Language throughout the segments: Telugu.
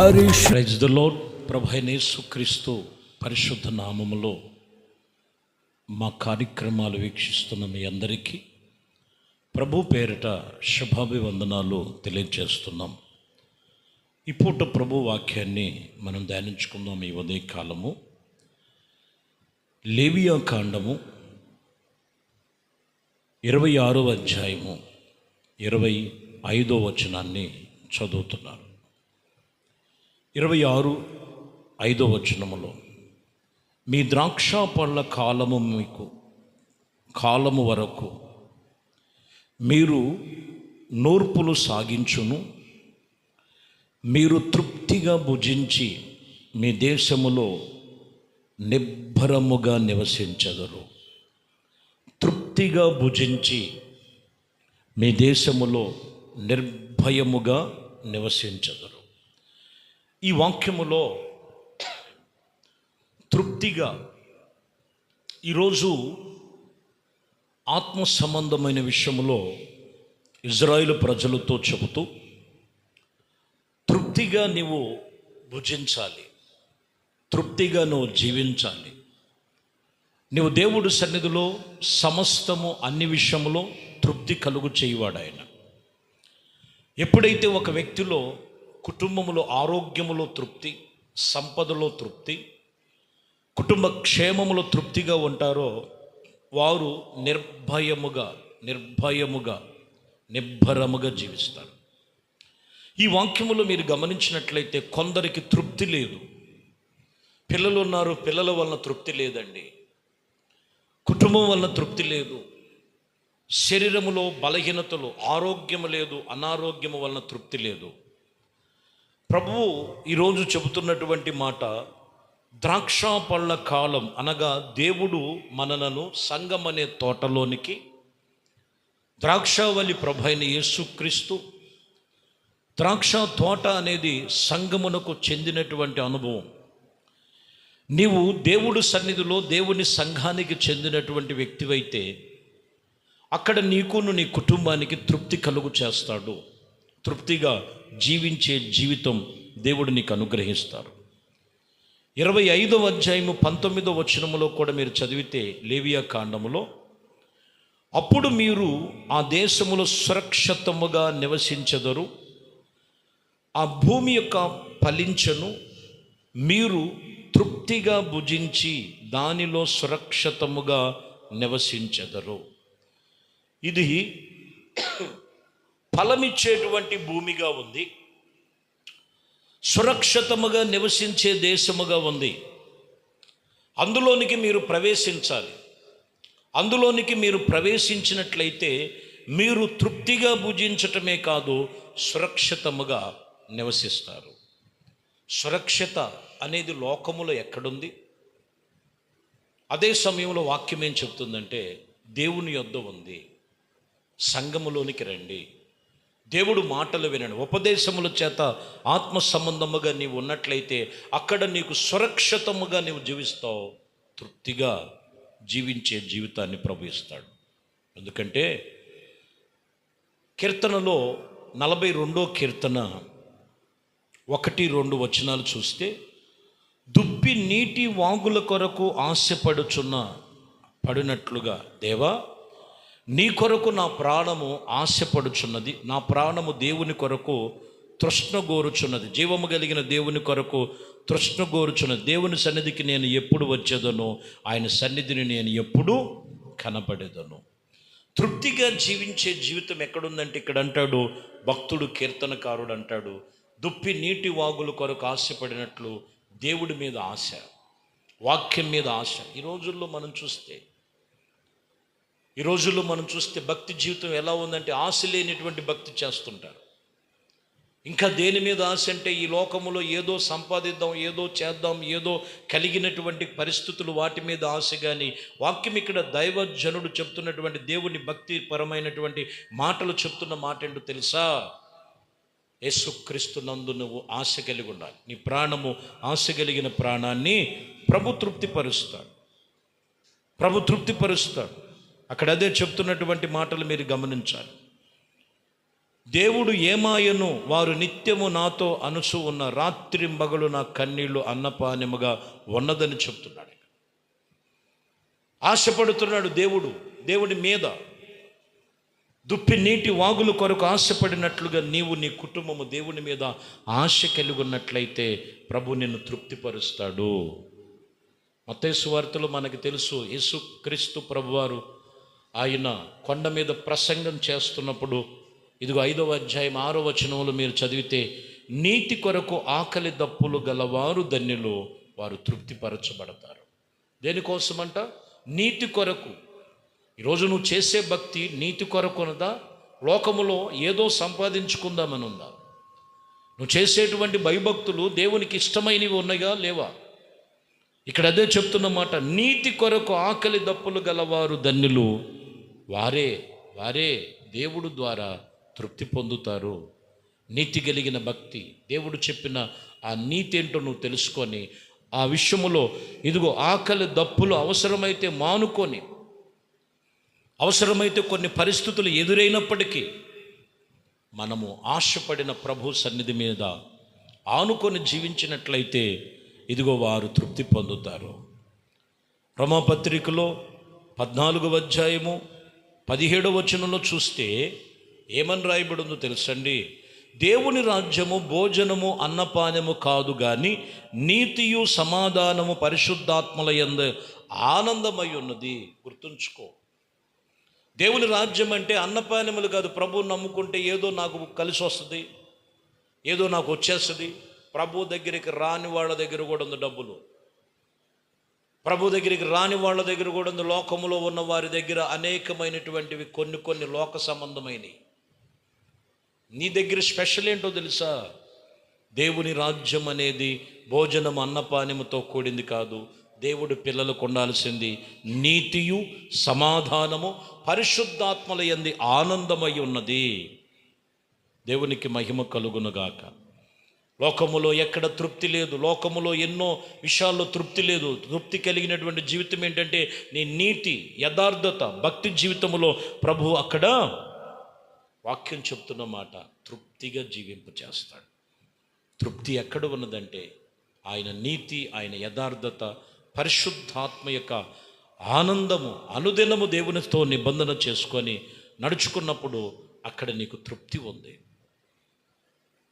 Praise the lord. ప్రభు అయిన యేసుక్రీస్తు పరిశుద్ధ నామములో మా కార్యక్రమాలు వీక్షిస్తున్న మీ అందరికీ ప్రభు పేరిట శుభాభివందనాలు తెలియజేస్తున్నాం. ఈ పూట ప్రభు వాక్యాన్ని మనం ధ్యానించుకుందాం. ఈ ఉదయకాలము లేవియా కాండము 26వ అధ్యాయము 25వ వచనాన్ని చదువుతున్నారు. 26:5 వచనములో, మీ ద్రాక్ష పళ్ళ కాలము వరకు మీరు నూర్పులు సాగించును, మీరు తృప్తిగా భుజించి మీ దేశములో నిబ్బరముగా నివసించెదరు. తృప్తిగా భుజించి మీ దేశములో నిర్భయముగా నివసించెదరు. ఈ వాక్యములో తృప్తిగా ఈరోజు ఆత్మ సంబంధమైన విషయములో ఇజ్రాయేలు ప్రజలతో చెబుతూ, తృప్తిగా నీవు భుజించాలి, తృప్తిగా నువ్వు జీవించాలి. నీవు దేవుడి సన్నిధిలో సమస్తము అన్ని విషయములో తృప్తి కలుగు చేయవాడు ఆయన. ఎప్పుడైతే ఒక వ్యక్తిలో కుటుంబములో ఆరోగ్యములో తృప్తి, సంపదలో తృప్తి, కుటుంబ క్షేమములో తృప్తిగా ఉంటారో వారు నిబ్బరముగా జీవిస్తారు. ఈ వాక్యములో మీరు గమనించినట్లయితే కొందరికి తృప్తి లేదు. పిల్లలు ఉన్నారు, పిల్లల వలన తృప్తి లేదండి. కుటుంబం వలన తృప్తి లేదు. శరీరములో బలహీనతలు, ఆరోగ్యము లేదు, అనారోగ్యము వలన తృప్తి లేదు. ప్రభువు ఈరోజు చెబుతున్నటువంటి మాట, ద్రాక్ష పళ్ళ కాలం అనగా దేవుడు మనలను సంఘం అనే తోటలోనికి, ద్రాక్షావళి ప్రభు అయిన యేసుక్రీస్తు, ద్రాక్ష తోట అనేది సంఘమునకు చెందినటువంటి అనుభవం. నీవు దేవుడు సన్నిధిలో దేవుని సంఘానికి చెందినటువంటి వ్యక్తివైతే అక్కడ నీకును నీ కుటుంబానికి తృప్తి కలుగు చేస్తాడు. తృప్తిగా జీవించే జీవితం దేవుడు నీకు అనుగ్రహిస్తారు. 25వ అధ్యాయము 19వ వచనములో కూడా మీరు చదివితే, లేవియా కాండములో, అప్పుడు మీరు ఆ దేశములో సురక్షితముగా నివసించెదరు, ఆ భూమి యొక్క ఫలించను, మీరు తృప్తిగా భుజించి దానిలో సురక్షితముగా నివసించెదరు. ఇది ఫలమిచ్చేటువంటి భూమిగా ఉంది, సురక్షితముగా నివసించే దేశముగా ఉంది. అందులోనికి మీరు ప్రవేశించాలి. అందులోనికి మీరు ప్రవేశించినట్లయితే మీరు తృప్తిగా భుజించటమే కాదు, సురక్షితముగా నివసిస్తారు. సురక్షిత అనేది లోకములో ఎక్కడుంది? అదే సమయంలో వాక్యం ఏం చెప్తుందంటే, దేవుని యొద్ద ఉంది. సంఘములోనికి రండి, దేవుడు మాటలు వినండి. ఉపదేశముల చేత ఆత్మ సంబంధముగా నీవు ఉన్నట్లయితే అక్కడ నీకు సురక్షితముగా నీవు జీవిస్తావు. తృప్తిగా జీవించే జీవితాన్ని ప్రభు ఇస్తాడు. ఎందుకంటే కీర్తనలో 42వ కీర్తన 1-2 వచనాలు చూస్తే, దుప్పి నీటి వాగుల కొరకు పడినట్లుగా దేవా, నీ కొరకు నా ప్రాణము ఆశపడుచున్నది, నా ప్రాణము దేవుని కొరకు తృష్ణగోరుచున్నది, జీవము కలిగిన దేవుని కొరకు తృష్ణగోరుచున్నది. దేవుని సన్నిధికి నేను ఎప్పుడు వచ్చేదనో, ఆయన సన్నిధిని నేను ఎప్పుడు కనపడేదను. తృప్తిగా జీవించే జీవితం ఎక్కడుందంటే, ఇక్కడ అంటాడు భక్తుడు, కీర్తనకారుడు అంటాడు, దుప్పి నీటి వాగుల కొరకు ఆశపడినట్లు దేవుడి మీద ఆశ, వాక్యం మీద ఆశ. ఈ రోజుల్లో మనం చూస్తే భక్తి జీవితం ఎలా ఉందంటే, ఆశ లేనిటువంటి భక్తి చేస్తుంటారు. ఇంకా దేని మీద ఆశ అంటే, ఈ లోకములో ఏదో సంపాదిద్దాం, ఏదో చేద్దాం, ఏదో కలిగినటువంటి పరిస్థితులు, వాటి మీద ఆశ. కానీ వాక్యం ఇక్కడ దైవజనుడు చెప్తున్నటువంటి దేవుని భక్తి పరమైనటువంటి మాటలు చెప్తున్న మాట ఏంటో తెలుసా? యేసుక్రీస్తు నందు నువ్వు ఆశ కలిగి ఉండాలి. నీ ప్రాణము ఆశ కలిగిన ప్రాణాన్ని ప్రభు తృప్తిపరుస్తాడు. అక్కడ అదే చెప్తున్నటువంటి మాటలు మీరు గమనించాలి. దేవుడు ఏమాయను, వారు నిత్యము నాతో అనుసు ఉన్న రాత్రి మగలు నా కన్నీళ్లు అన్నపానముగా ఉన్నదని చెప్తున్నాడు. ఆశపడుతున్నాడు దేవుడి మీద. దుప్పి నీటి వాగుల కొరకు ఆశపడినట్లుగా నీవు నీ కుటుంబము దేవుని మీద ఆశ కలిగి ఉన్నట్లయితే ప్రభు నిన్ను తృప్తిపరుస్తాడు. మత్తయి సువార్తలో మనకు తెలుసు, యేసుక్రీస్తు ప్రభువారు ఆయన కొండ మీద ప్రసంగం చేస్తున్నప్పుడు, ఇదిగో 5వ అధ్యాయం 6వ వచనంలో మీరు చదివితే, నీతి కొరకు ఆకలి దప్పులు గలవారు ధన్యులు, వారు తృప్తిపరచబడతారు. దేనికోసమంట? నీతి కొరకు. ఈరోజు నువ్వు చేసే భక్తి నీతి కొరకు ఉన్నదా, లోకములో ఏదో సంపాదించుకుందామని ఉందా? నువ్వు చేసేటువంటి భయభక్తులు దేవునికి ఇష్టమైనవి ఉన్నాయా లేవా? ఇక్కడ అదే చెప్తున్నమాట. నీతి కొరకు ఆకలి దప్పులు గలవారు ధన్యులు, వారే దేవుడు ద్వారా తృప్తి పొందుతారు. నీతి కలిగిన భక్తి, దేవుడు చెప్పిన ఆ నీతి ఏంటో నువ్వు తెలుసుకొని ఆ విషయములో ఇదిగో ఆకలి దప్పులు అవసరమైతే మానుకొని, అవసరమైతే కొన్ని పరిస్థితులు ఎదురైనప్పటికీ మనము ఆశపడిన ప్రభు సన్నిధి మీద ఆనుకొని జీవించినట్లయితే ఇదిగో వారు తృప్తి పొందుతారు. రోమాపత్రికలో 14వ అధ్యాయము 17వ వచనంలో చూస్తే ఏమని రాయబడిందో తెలుసండి? దేవుని రాజ్యము భోజనము అన్నపానము కాదు గాని నీతియు సమాధానము పరిశుద్ధాత్మల యందు ఆనందమై ఉన్నది. గుర్తుంచుకో, దేవుని రాజ్యం అంటే అన్నపానములు కాదు. ప్రభువుని నమ్ముకుంటే ఏదో నాకు కలిసి వస్తుంది, ఏదో నాకు వచ్చేస్తుంది. ప్రభు దగ్గరికి రాని వాళ్ళ దగ్గర కూడా ఉంది డబ్బులు. ప్రభు దగ్గరికి రాని వాళ్ళ దగ్గర కూడా ఉంది. లోకములో ఉన్న వారి దగ్గర అనేకమైనటువంటివి కొన్ని లోక సంబంధమైనవి. నీ దగ్గర స్పెషల్ ఏంటో తెలుసా? దేవుని రాజ్యం అనేది భోజనం అన్నపానముతో కూడింది కాదు. దేవుడి పిల్లలకు ఉండాల్సింది నీతియు సమాధానము పరిశుద్ధాత్మల యందు ఆనందమై ఉన్నది. దేవునికి మహిమ కలుగునుగాక. లోకములో ఎక్కడ తృప్తి లేదు, లోకములో ఎన్నో విషయాల్లో తృప్తి లేదు. తృప్తి కలిగినటువంటి జీవితం ఏంటంటే నీ నీతి, యథార్థత, భక్తి జీవితంలో ప్రభు అక్కడ వాక్యం చెప్తున్న మాట తృప్తిగా జీవింప చేస్తాడు. తృప్తి ఎక్కడ ఉన్నదంటే ఆయన నీతి, ఆయన యథార్థత, పరిశుద్ధాత్మ యొక్క ఆనందము. అనుదినము దేవునితో నిబంధన చేసుకొని నడుచుకున్నప్పుడు అక్కడ నీకు తృప్తి ఉంది.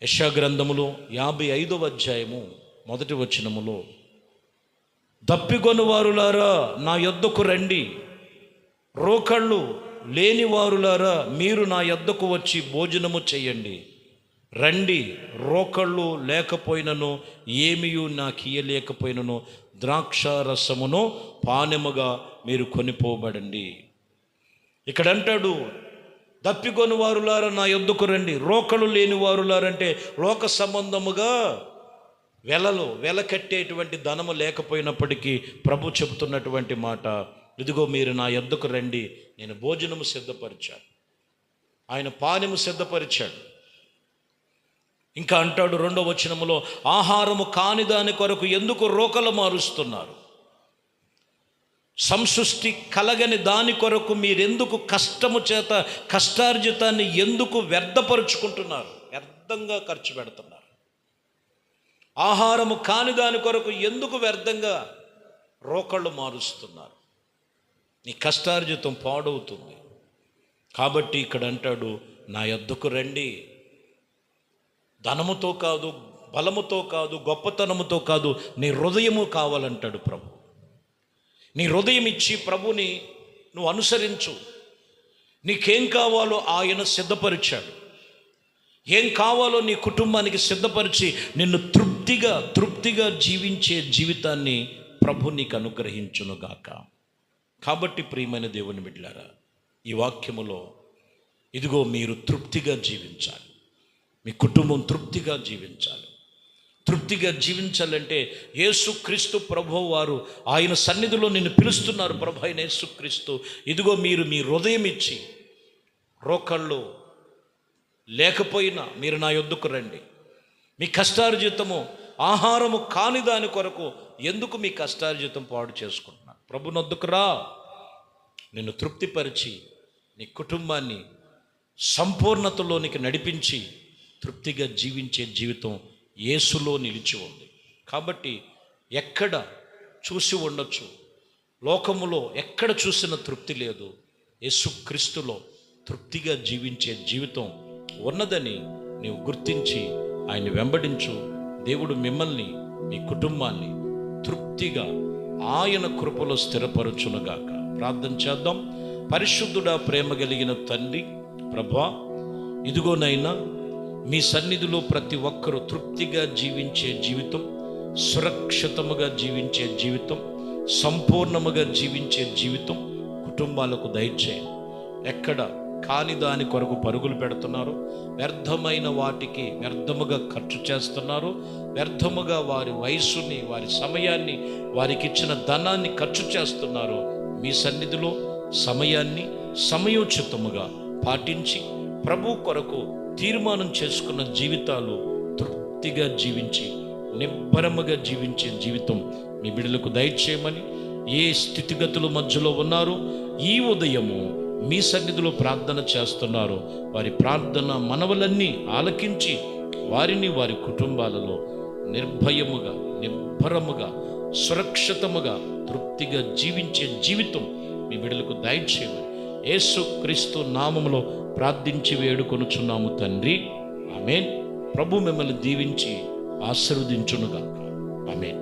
యెషయా గ్రంథములో 55వ అధ్యాయము 1వ వచనములో, దప్పిగొనువారులారా నా యొద్దకు రండి, రోకళ్ళు లేనివారులారా మీరు నా యొద్దకు వచ్చి భోజనము చేయండి. రండి, రోకళ్ళు లేకపోయినను ఏమియు నాకు ఇయ్యలేకపోయినను ద్రాక్షారసమును పానెముగా మీరు కొనిపోబడండి. ఇక్కడ అంటాడు, దప్పికొని వారులారా నా యొద్దకు రండి, రోకలు లేని వారులారంటే లోక సంబంధముగా వెల కట్టేటువంటి ధనము లేకపోయినప్పటికీ ప్రభు చెబుతున్నటువంటి మాట, ఇదిగో మీరు నా యొద్దకు రండి, నేను భోజనము సిద్ధపరిచాను. ఆయన పానెము సిద్ధపరిచాడు. ఇంకా అంటాడు 2వ వచనములో, ఆహారము కాని దాని కొరకు ఎందుకు రోకలు మారుస్తున్నారు? సంసృష్టి కలగని దాని కొరకు మీరెందుకు కష్టము చేత కష్టార్జితాన్ని ఎందుకు వ్యర్థపరుచుకుంటున్నారు? వ్యర్థంగా ఖర్చు పెడుతున్నారు. ఆహారము కాని దాని కొరకు ఎందుకు వ్యర్థంగా రోకళ్ళు మారుస్తున్నారు? నీ కష్టార్జితం పాడవుతుంది. కాబట్టి ఇక్కడ అంటాడు, నా యొద్దకు రండి. ధనముతో కాదు, బలముతో కాదు, గొప్పతనముతో కాదు, నీ హృదయము కావాలంటాడు ప్రభు. నీ హృదయం ఇచ్చి ప్రభుని నువ్వు అనుసరించు. నీకేం కావాలో ఆయన సిద్ధపరిచాడు. ఏం కావాలో నీ కుటుంబానికి సిద్ధపరిచి నిన్ను తృప్తిగా జీవించే జీవితాన్ని ప్రభు నీకు అనుగ్రహించునుగాక. కాబట్టి ప్రియమైన దేవుని బిడ్డలారా, ఈ వాక్యములో ఇదిగో మీరు తృప్తిగా జీవించాలి. మీ కుటుంబం తృప్తిగా జీవించాలి. తృప్తిగా జీవించాలంటే యేసుక్రీస్తు ప్రభువు వారు ఆయన సన్నిధిలో నిన్ను పిలుస్తున్నారు. ప్రభు అయిన యేసుక్రీస్తు, ఇదిగో మీరు మీ హృదయం ఇచ్చి, రోకళ్ళు లేకపోయినా మీరు నా యొద్దకు రండి. మీ కష్టార్జితము ఆహారము కాని దాని కొరకు ఎందుకు మీ కష్టార్జితం పాడు చేసుకుంటున్నారు? ప్రభునొద్దకు రా, నిన్ను తృప్తిపరిచి నీ కుటుంబాన్ని సంపూర్ణతలోనికి నడిపించి తృప్తిగా జీవించే జీవితం యేసులో నిలిచి ఉంది. కాబట్టి ఎక్కడ చూసి ఉండొచ్చు, లోకములో ఎక్కడ చూసిన తృప్తి లేదు, యేసుక్రీస్తులో తృప్తిగా జీవించే జీవితం ఉన్నదని నీవు గుర్తించి ఆయన వెంబడించు. దేవుడు మిమ్మల్ని, మీ కుటుంబాన్ని తృప్తిగా ఆయన కృపలో స్థిరపరచునుగాక. ప్రార్థన చేద్దాం. పరిశుద్ధుడా, ప్రేమ కలిగిన తండ్రి, ప్రభువా, ఇదిగోనైనా మీ సన్నిధిలో ప్రతి ఒక్కరూ తృప్తిగా జీవించే జీవితం, సురక్షితముగా జీవించే జీవితం, సంపూర్ణముగా జీవించే జీవితం కుటుంబాలకు దయచేయండి. ఎక్కడ కాని దాని కొరకు పరుగులు పెడుతున్నారు, వ్యర్థమైన వాటికి వ్యర్థముగా ఖర్చు చేస్తున్నారు, వ్యర్థముగా వారి వయస్సుని, వారి సమయాన్ని, వారికి ఇచ్చిన ధనాన్ని ఖర్చు చేస్తున్నారు, మీ సన్నిధిలో సమయాన్ని సమయోచితముగా పాటించి ప్రభు కొరకు తీర్మానం చేసుకున్న జీవితాలు తృప్తిగా జీవించి నిబ్బరముగా జీవించే జీవితం మీ బిడ్డలకు దయచేయమని, ఏ స్థితిగతుల మధ్యలో ఉన్నారో ఈ ఉదయము మీ సన్నిధిలో ప్రార్థన చేస్తున్నారు, వారి ప్రార్థన మనవులన్నీ ఆలకించి వారిని, వారి కుటుంబాలలో నిర్భయముగా, నిబ్బరముగా, సురక్షితముగా, తృప్తిగా జీవించే జీవితం మీ బిడ్డలకు దయచేయమని యేసుక్రీస్తు నామములో ప్రార్థించి వేడుకొనుచున్నాము తండ్రి. ఆమేన్. ప్రభు మిమ్మల్ని దీవించి ఆశీర్వదించునుగాక. ఆమేన్.